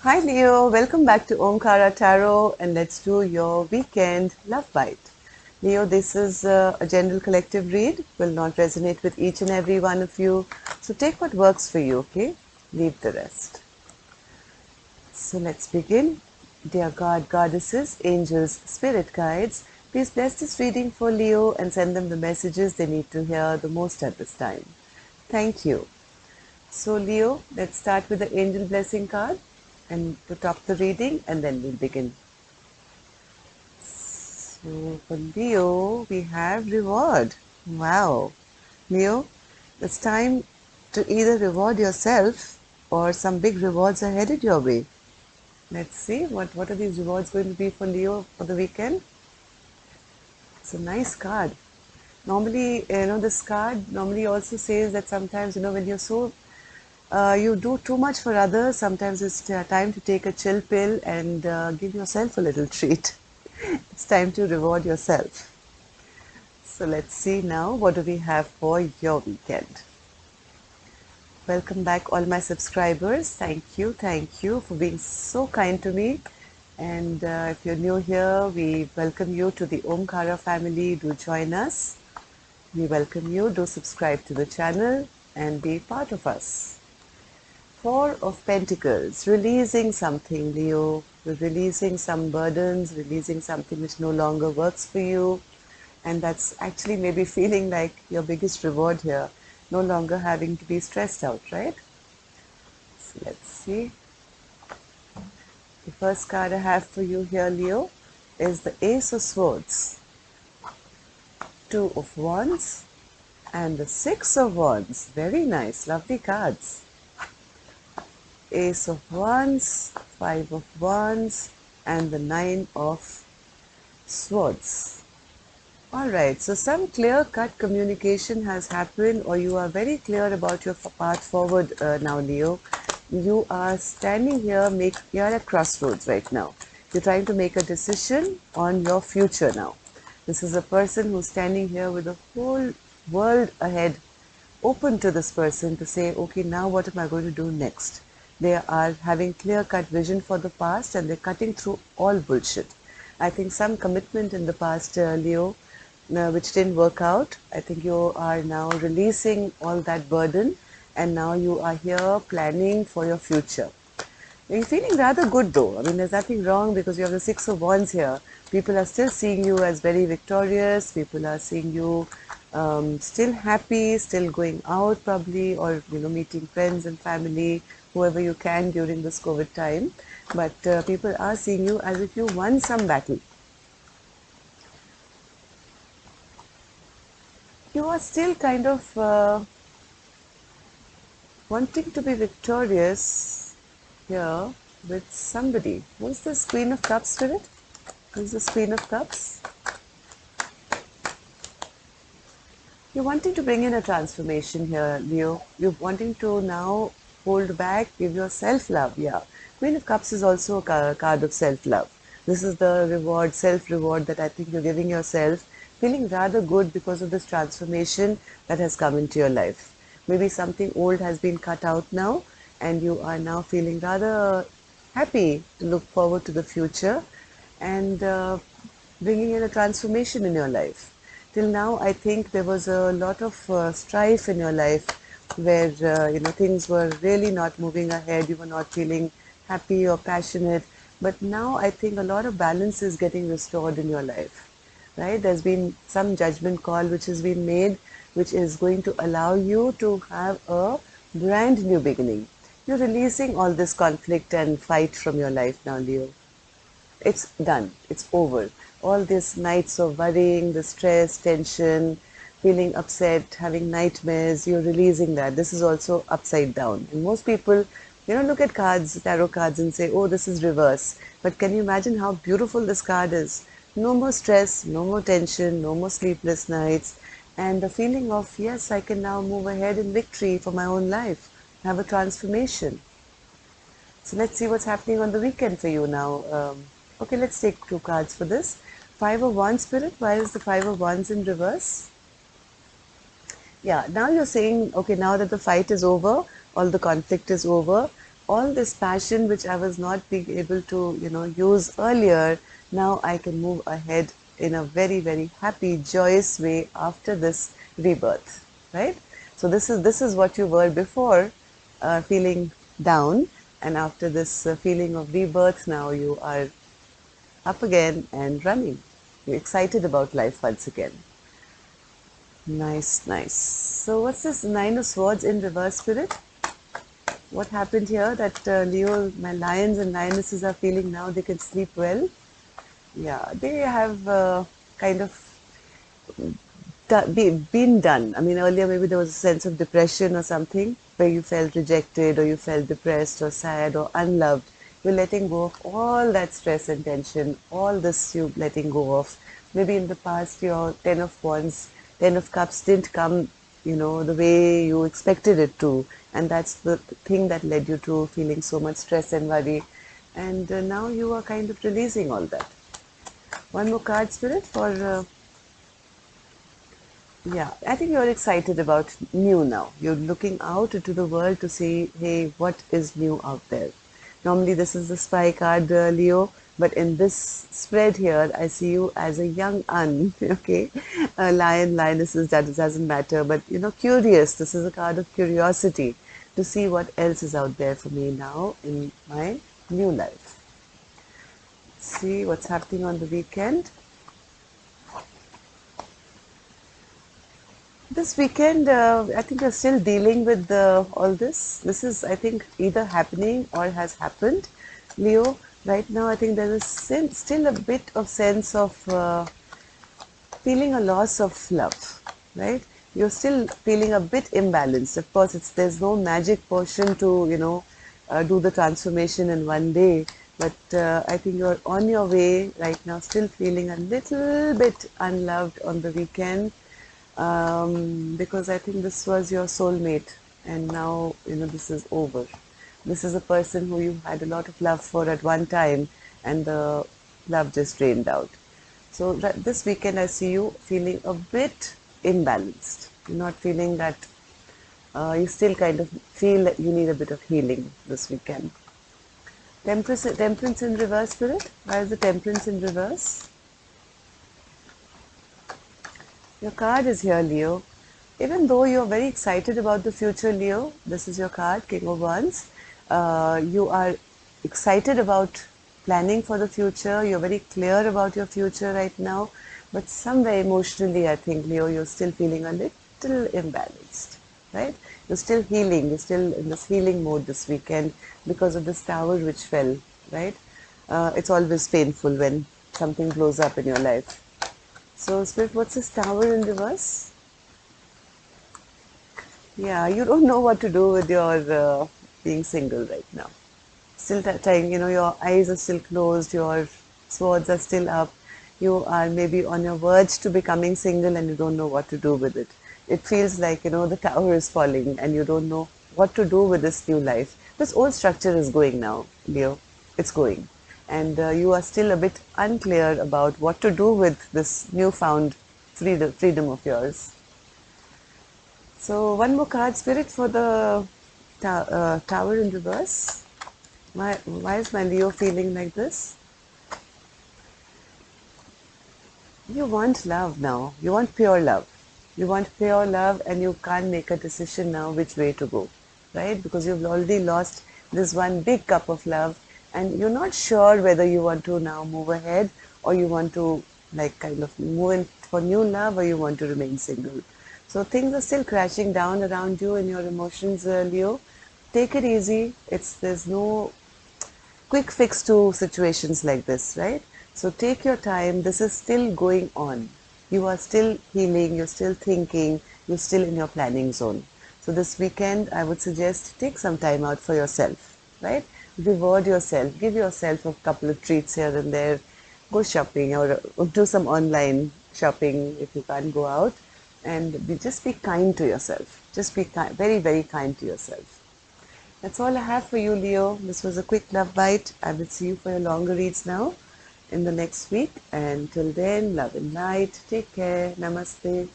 Hi Leo, welcome back to Omkara Tarot and let's do your weekend love bite. Leo, this is a general collective read, will not resonate with each and every one of you. So take what works for you, okay? Leave the rest. So let's begin. Dear God, goddesses, angels, spirit guides, please bless this reading for Leo and send them the messages they need to hear the most at this time. Thank you. So Leo, let's start with the angel blessing card and to top the reading and then we'll begin. So for Leo, we have reward. Wow. Leo, it's time to either reward yourself or some big rewards are headed your way. Let's see what are these rewards going to be for Leo for the weekend. It's a nice card. Normally, this card normally also says that sometimes, when you're so you do too much for others, sometimes it's time to take a chill pill and give yourself a little treat. It's time to reward yourself. So let's see now what do we have for your weekend. Welcome back all my subscribers. Thank you for being so kind to me. And if you're new here, we welcome you to the Omkara family. Do join us. We welcome you. Do subscribe to the channel and be part of us. Four of Pentacles, releasing something, Leo. You're releasing some burdens, releasing something which no longer works for you. And that's actually maybe feeling like your biggest reward here. No longer having to be stressed out, right? So let's see. The first card I have for you here, Leo, is the Ace of Swords, Two of Wands, and the Six of Wands. Very nice, lovely cards. Ace of Wands, Five of Wands, and the Nine of Swords. Alright, so some clear-cut communication has happened, or you are very clear about your path forward now, Leo. You are standing here, you're at crossroads right now. You're trying to make a decision on your future now. This is a person who's standing here with the whole world ahead, open to this person to say, okay, now what am I going to do next? They are having clear-cut vision for the past and they're cutting through all bullshit. I think some commitment in the past, Leo, which didn't work out. I think you are now releasing all that burden and now you are here planning for your future. You're feeling rather good though. I mean, there's nothing wrong because you have the Six of Wands here. People are still seeing you as very victorious. People are seeing you still happy, still going out probably, or meeting friends and family, whoever you can during this COVID time. But people are seeing you as if you won some battle. You are still kind of wanting to be victorious here with somebody. Who's this Queen of Cups, Spirit? Who's this Queen of Cups? You're wanting to bring in a transformation here, Leo. You're wanting to now hold back, give yourself love. Yeah. Queen of Cups is also a card of self-love. This is the reward, self-reward that I think you're giving yourself, feeling rather good because of this transformation that has come into your life. Maybe something old has been cut out now and you are now feeling rather happy to look forward to the future and bringing in a transformation in your life. Till now, I think there was a lot of strife in your life where, things were really not moving ahead. You were not feeling happy or passionate. But now I think a lot of balance is getting restored in your life, right? There's been some judgment call which has been made, which is going to allow you to have a brand new beginning. You're releasing all this conflict and fight from your life now, Leo. It's done. It's over. All these nights of worrying, the stress, tension, feeling upset, having nightmares, you're releasing that. This is also upside down. And most people, look at cards, tarot cards and say, oh, this is reverse. But can you imagine how beautiful this card is? No more stress, no more tension, no more sleepless nights. And the feeling of, yes, I can now move ahead in victory for my own life, have a transformation. So let's see what's happening on the weekend for you now. Okay, let's take two cards for this. Five of Wands, Spirit. Why is the Five of Wands in reverse? Yeah, now you're saying, okay, now that the fight is over, all the conflict is over, all this passion which I was not being able to, use earlier, now I can move ahead in a very, very happy, joyous way after this rebirth, right? So this is what you were before, feeling down, and after this feeling of rebirth, now you are up again and running. You're excited about life once again. Nice, nice. So what's this Nine of Swords in reverse, Spirit? What happened here that Leo, my lions and lionesses are feeling now they can sleep well? Yeah, they have kind of been done. I mean, earlier maybe there was a sense of depression or something where you felt rejected or you felt depressed or sad or unloved. You're letting go of all that stress and tension, all this you letting go of. Maybe in the past your Ten of Wands, Ten of Cups didn't come, the way you expected it to. And that's the thing that led you to feeling so much stress and worry. And now you are kind of releasing all that. One more card, Spirit, for yeah, I think you're excited about new now. You're looking out into the world to see, hey, what is new out there? Normally, this is the spy card, Leo, but in this spread here, I see you as a young un, okay? Lion, lionesses, that doesn't matter, but curious. This is a card of curiosity to see what else is out there for me now in my new life. See what's happening on the weekend. This weekend, I think we're still dealing with all this. This is, I think, either happening or has happened. Leo, right now, I think there is still a bit of sense of feeling a loss of love, right? You're still feeling a bit imbalanced. Of course, there's no magic potion to, do the transformation in one day. But I think you're on your way right now, still feeling a little bit unloved on the weekend, because I think this was your soulmate and now this is over. This is a person who you had a lot of love for at one time and the love just drained out. So this weekend I see you feeling a bit imbalanced. You're not feeling that, you still kind of feel that you need a bit of healing this weekend. Temperance in reverse, Spirit. Why is the Temperance in reverse? Your card is here, Leo. Even though you're very excited about the future, Leo, this is your card, King of Wands. You are excited about planning for the future. You're very clear about your future right now. But somewhere emotionally, I think, Leo, you're still feeling a little imbalanced, right? You're still healing. You're still in this healing mode this weekend because of this tower which fell, right? It's always painful when something blows up in your life. So, Spirit, what's this tower in reverse? Yeah, you don't know what to do with your being single right now. Still trying, your eyes are still closed, your swords are still up. You are maybe on your verge to becoming single and you don't know what to do with it. It feels like, the tower is falling and you don't know what to do with this new life. This old structure is going now, Leo. It's going. And you are still a bit unclear about what to do with this newfound freedom of yours. So one more card, Spirit, for the tower in reverse. Why is my Leo feeling like this? You want love now. You want pure love. You want pure love and you can't make a decision now which way to go, right? Because you've already lost this one big cup of love and you're not sure whether you want to now move ahead or you want to like kind of move in for new love or you want to remain single. So things are still crashing down around you in your emotions, Leo. Take it easy. There's no quick fix to situations like this, right? So take your time. This is still going on. You are still healing, you're still thinking, you're still in your planning zone. So this weekend, I would suggest take some time out for yourself, right? Reward yourself, give yourself a couple of treats here and there. Go shopping or do some online shopping if you can't go out. And just be kind to yourself. Just be very, very kind to yourself. That's all I have for you, Leo. This was a quick love bite. I will see you for your longer reads now in the next week. And till then, love and light. Take care. Namaste.